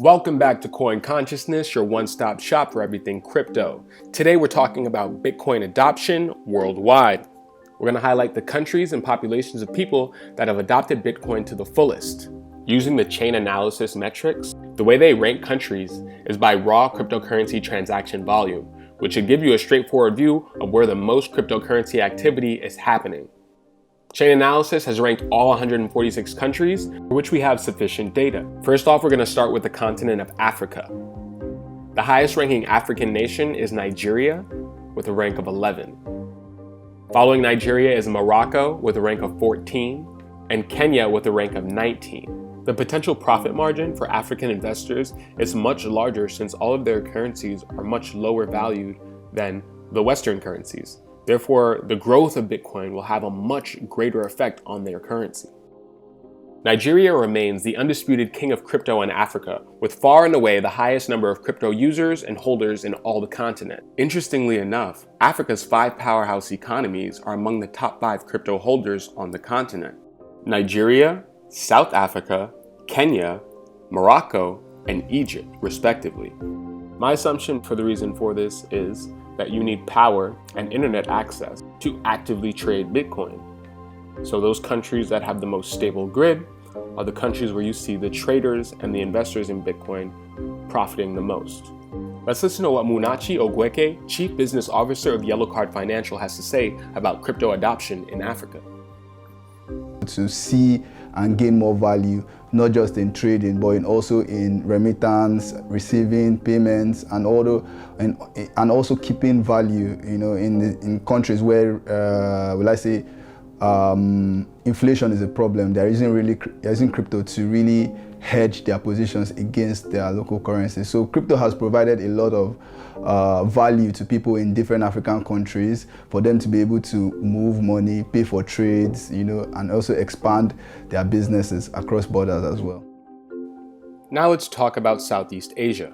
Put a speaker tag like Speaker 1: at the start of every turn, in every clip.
Speaker 1: Welcome back to Coin Consciousness, your one-stop shop for everything crypto. Today we're talking about Bitcoin adoption worldwide. We're going to highlight the countries and populations of people that have adopted Bitcoin to the fullest. Using the chain analysis metrics, the way they rank countries is by raw cryptocurrency transaction volume, which should give you a straightforward view of where the most cryptocurrency activity is happening. Chain Analysis has ranked all 146 countries for which we have sufficient data. First off, we're going to start with the continent of Africa. The highest ranking African nation is Nigeria with a rank of 11. Following Nigeria is Morocco with a rank of 14 and Kenya with a rank of 19. The potential profit margin for African investors is much larger since all of their currencies are much lower valued than the Western currencies. Therefore, the growth of Bitcoin will have a much greater effect on their currency. Nigeria remains the undisputed king of crypto in Africa, with far and away the highest number of crypto users and holders in all the continent. Interestingly enough, Africa's 5 powerhouse economies are among the top 5 crypto holders on the continent: Nigeria, South Africa, Kenya, Morocco, and Egypt, respectively. My assumption for the reason for this is that you need power and internet access to actively trade Bitcoin. So those countries that have the most stable grid are the countries where you see the traders and the investors in Bitcoin profiting the most. Let's listen to what Munachi Ogweke, Chief Business Officer of Yellow Card Financial, has to say about crypto adoption in Africa.
Speaker 2: To see and gain more value, not just in trading, but also in remittance, receiving payments, and also keeping value. In countries where, inflation is a problem, there isn't crypto to really hedge their positions against their local currency. So crypto has provided a lot of value to people in different African countries for them to be able to move money, pay for trades, and also expand their businesses across borders as well.
Speaker 1: Now let's talk about Southeast Asia.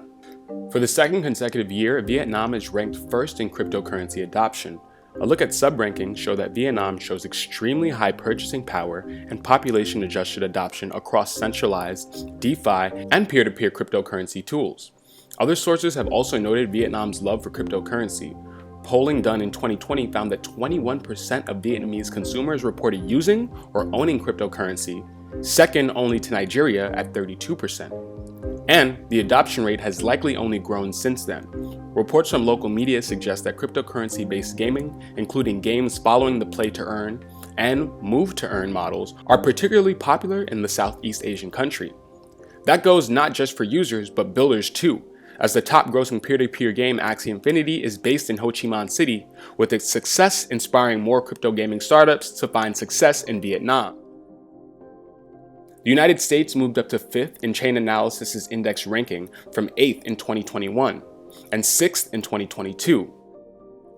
Speaker 1: For the second consecutive year, Vietnam is ranked first in cryptocurrency adoption. A look at sub-rankings show that Vietnam shows extremely high purchasing power and population-adjusted adoption across centralized, DeFi, and peer-to-peer cryptocurrency tools. Other sources have also noted Vietnam's love for cryptocurrency. Polling done in 2020 found that 21% of Vietnamese consumers reported using or owning cryptocurrency, second only to Nigeria at 32%. And the adoption rate has likely only grown since then. Reports from local media suggest that cryptocurrency-based gaming, including games following the play-to-earn and move-to-earn models, are particularly popular in the Southeast Asian country. That goes not just for users, but builders too, as the top-grossing peer-to-peer game Axie Infinity is based in Ho Chi Minh City, with its success inspiring more crypto gaming startups to find success in Vietnam. The United States moved up to 5th in Chain Analysis's index ranking from 8th in 2021 and 6th in 2022.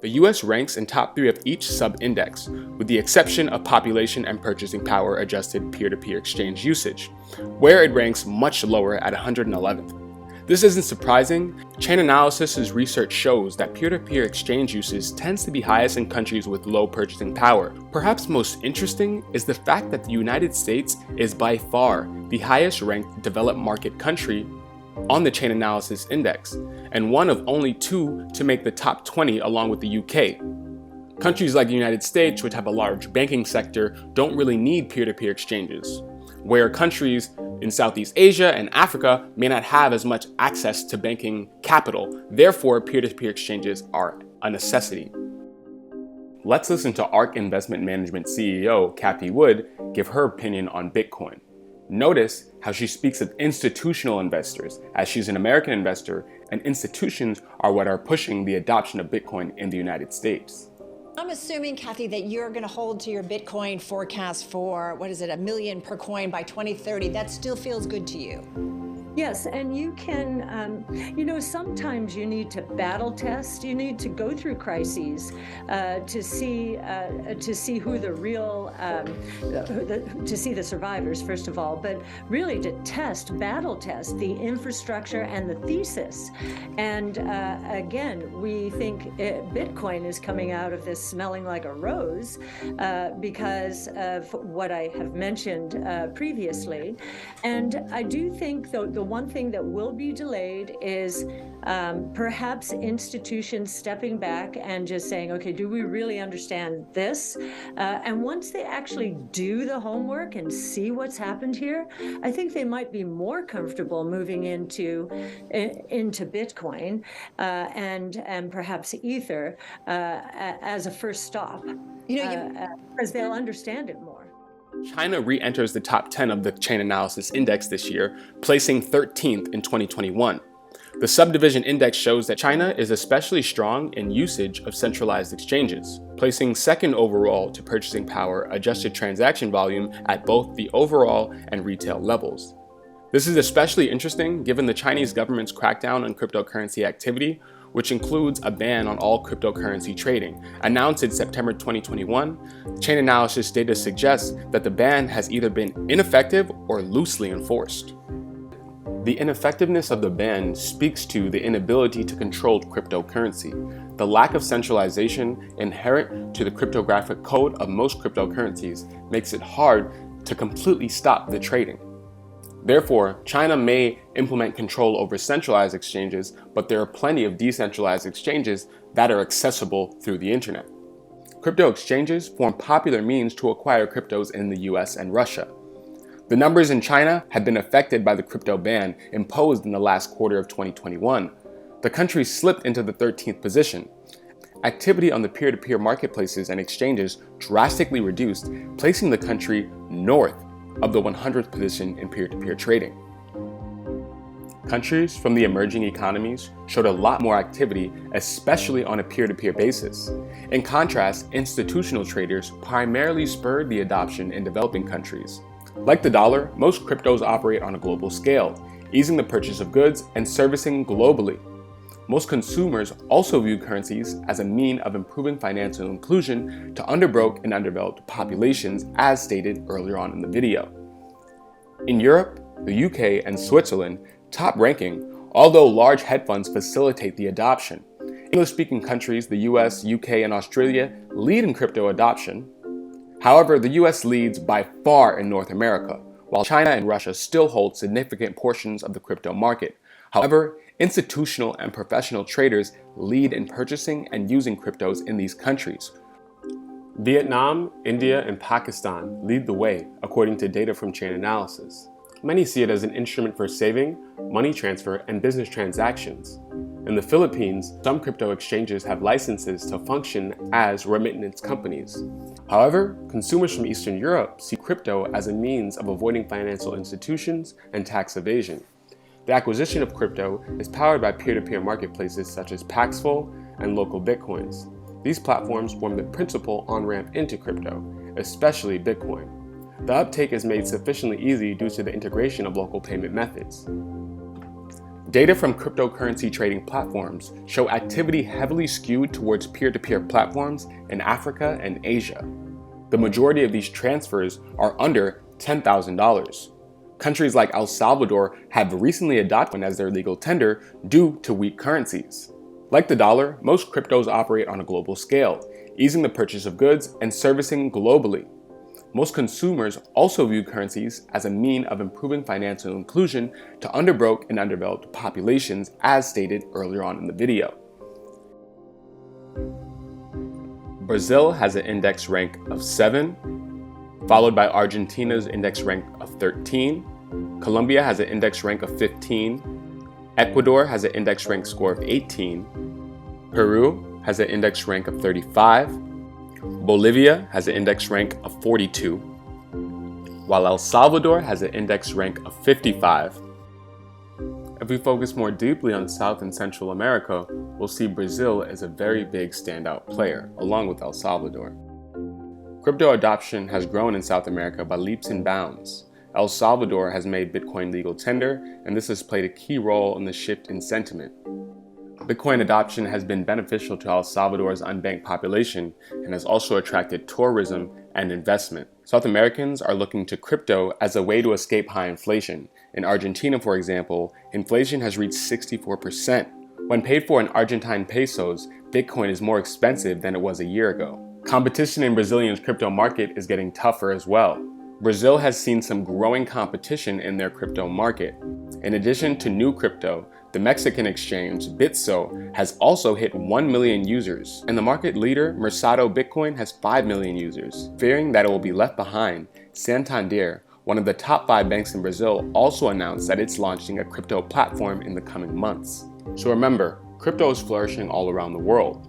Speaker 1: The US ranks in top 3 of each sub-index, with the exception of population and purchasing power adjusted peer-to-peer exchange usage, where it ranks much lower at 111th. This isn't surprising. Chain Analysis's research shows that peer-to-peer exchange usage tends to be highest in countries with low purchasing power. Perhaps most interesting is the fact that the United States is by far the highest ranked developed market country on the Chain Analysis Index, and one of only 2 to make the top 20 along with the UK. Countries like the United States, which have a large banking sector, don't really need peer-to-peer exchanges, where countries in Southeast Asia and Africa may not have as much access to banking capital. Therefore, peer-to-peer exchanges are a necessity. Let's listen to ARK Investment Management CEO Cathie Wood give her opinion on Bitcoin. Notice how she speaks of institutional investors, as she's an American investor, and institutions are what are pushing the adoption of Bitcoin in the United States.
Speaker 3: I'm assuming, Cathie, that you're going to hold to your Bitcoin forecast for, $1 million per coin by 2030. That still feels good to you?
Speaker 4: Yes, and you can, sometimes you need to battle test. You need to go through crises to see who the real, to see the survivors, first of all, but really to battle test the infrastructure and the thesis. And again, we think Bitcoin is coming out of this smelling like a rose because of what I have mentioned previously. And I do think, though, the one thing that will be delayed is perhaps institutions stepping back and just saying, okay, do we really understand this? And once they actually do the homework and see what's happened here, I think they might be more comfortable moving into Bitcoin and perhaps Ether as a first stop, because they'll understand it more.
Speaker 1: China re-enters the top 10 of the Chain Analysis Index this year, placing 13th in 2021. The subdivision index shows that China is especially strong in usage of centralized exchanges, placing second overall to purchasing power adjusted transaction volume at both the overall and retail levels. This is especially interesting given the Chinese government's crackdown on cryptocurrency activity, which includes a ban on all cryptocurrency trading. Announced in September 2021, Chain Analysis data suggests that the ban has either been ineffective or loosely enforced. The ineffectiveness of the ban speaks to the inability to control cryptocurrency. The lack of centralization inherent to the cryptographic code of most cryptocurrencies makes it hard to completely stop the trading. Therefore, China may implement control over centralized exchanges, but there are plenty of decentralized exchanges that are accessible through the internet. Crypto exchanges form popular means to acquire cryptos in the US and Russia. The numbers in China have been affected by the crypto ban imposed in the last quarter of 2021. The country slipped into the 13th position. Activity on the peer-to-peer marketplaces and exchanges drastically reduced, placing the country north of the 100th position in peer-to-peer trading. Countries from the emerging economies showed a lot more activity, especially on a peer-to-peer basis. In contrast, institutional traders primarily spurred the adoption in developing countries. Like the dollar, most cryptos operate on a global scale, easing the purchase of goods and servicing globally. Most consumers also view currencies as a mean of improving financial inclusion to underbroke and underdeveloped populations, as stated earlier on in the video. In Europe, the UK, and Switzerland, top ranking, although large hedge funds facilitate the adoption. English-speaking countries, the US, UK, and Australia, lead in crypto adoption. However, the US leads by far in North America, while China and Russia still hold significant portions of the crypto market. However, institutional and professional traders lead in purchasing and using cryptos in these countries. Vietnam, India, and Pakistan lead the way, according to data from Chain Analysis. Many see it as an instrument for saving, money transfer, and business transactions. In the Philippines, some crypto exchanges have licenses to function as remittance companies. However, consumers from Eastern Europe see crypto as a means of avoiding financial institutions and tax evasion. The acquisition of crypto is powered by peer-to-peer marketplaces such as Paxful and Local Bitcoins. These platforms form the principal on-ramp into crypto, especially Bitcoin. The uptake is made sufficiently easy due to the integration of local payment methods. Data from cryptocurrency trading platforms show activity heavily skewed towards peer-to-peer platforms in Africa and Asia. The majority of these transfers are under $10,000. Countries like El Salvador have recently adopted one as their legal tender due to weak currencies. Like the dollar, most cryptos operate on a global scale, easing the purchase of goods and servicing globally. Most consumers also view currencies as a mean of improving financial inclusion to underbroke and underdeveloped populations, as stated earlier on in the video. Brazil has an index rank of 7, followed by Argentina's index rank of 13. Colombia has an index rank of 15. Ecuador has an index rank score of 18. Peru has an index rank of 35. Bolivia has an index rank of 42, while El Salvador has an index rank of 55. If we focus more deeply on South and Central America, we'll see Brazil as a very big standout player, along with El Salvador. Crypto adoption has grown in South America by leaps and bounds. El Salvador has made Bitcoin legal tender, and this has played a key role in the shift in sentiment. Bitcoin adoption has been beneficial to El Salvador's unbanked population and has also attracted tourism and investment. South Americans are looking to crypto as a way to escape high inflation. In Argentina, for example, inflation has reached 64%. When paid for in Argentine pesos, Bitcoin is more expensive than it was a year ago. Competition in Brazilian's crypto market is getting tougher as well. Brazil has seen some growing competition in their crypto market. In addition to new crypto, the Mexican exchange Bitso has also hit 1 million users, and the market leader Mercado Bitcoin has 5 million users. Fearing that it will be left behind, Santander, one of the top 5 banks in Brazil, also announced that it's launching a crypto platform in the coming months. So remember, crypto is flourishing all around the world.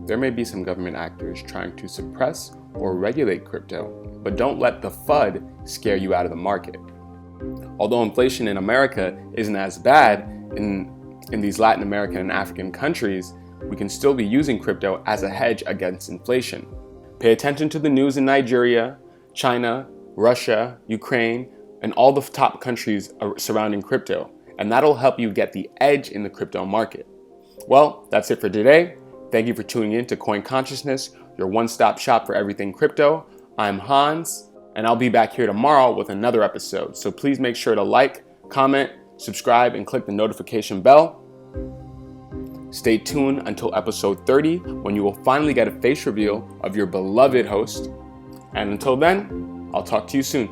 Speaker 1: There may be some government actors trying to suppress or regulate crypto, but don't let the FUD scare you out of the market. Although inflation in America isn't as bad in these Latin American and African countries, we can still be using crypto as a hedge against inflation. Pay attention to the news in Nigeria, China, Russia, Ukraine, and all the top countries surrounding crypto, and that'll help you get the edge in the crypto market. Well, that's it for today. Thank you for tuning in to Coin Consciousness, your one-stop shop for everything crypto. I'm Hans, and I'll be back here tomorrow with another episode. So please make sure to like, comment, subscribe, and click the notification bell. Stay tuned until episode 30, when you will finally get a face reveal of your beloved host. And until then, I'll talk to you soon.